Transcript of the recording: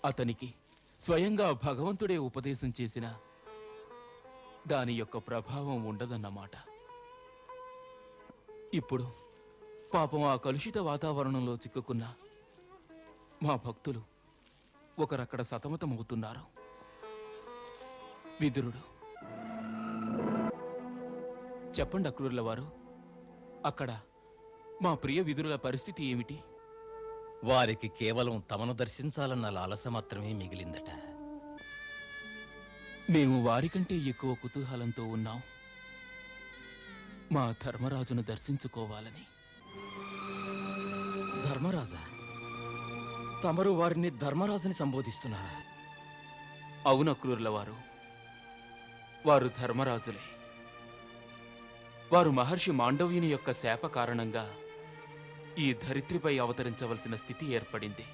అతనికి స్వయంగా భగవంతుడే ఉపదేశం చేసిన దాని యొక్క ప్రభావం ఉండదన్నమాట. ఇప్పుడు పాపం ఆ కలుషిత వాతావరణంలో చిక్కుకున్న మా భక్తులు ఒకరక్కడ సతమతమవుతున్నారు. విదురుడు, చెప్పండి అక్రూరుల వారు, అక్కడ మా ప్రియ విదురుల పరిస్థితి ఏమిటి? వారికి కేవలం తమను దర్శించాలన్న లాలస మాత్రమే మిగిలిందట. మేము వారికంటే ఎక్కువ కుతూహలంతో ఉన్నాం, మా ధర్మరాజును దర్శించుకోవాలని. ధర్మరాజా? తమరు వారిని ధర్మరాజుని సంబోధిస్తున్నారా? అవును అక్రూరుల వారు, వారు ధర్మరాజులే. వారు మహర్షి మాండవ్యుని యొక్క శాప కారణంగా ఈ ధరిత్రిపై అవతరించవలసిన స్థితి ఏర్పడింది.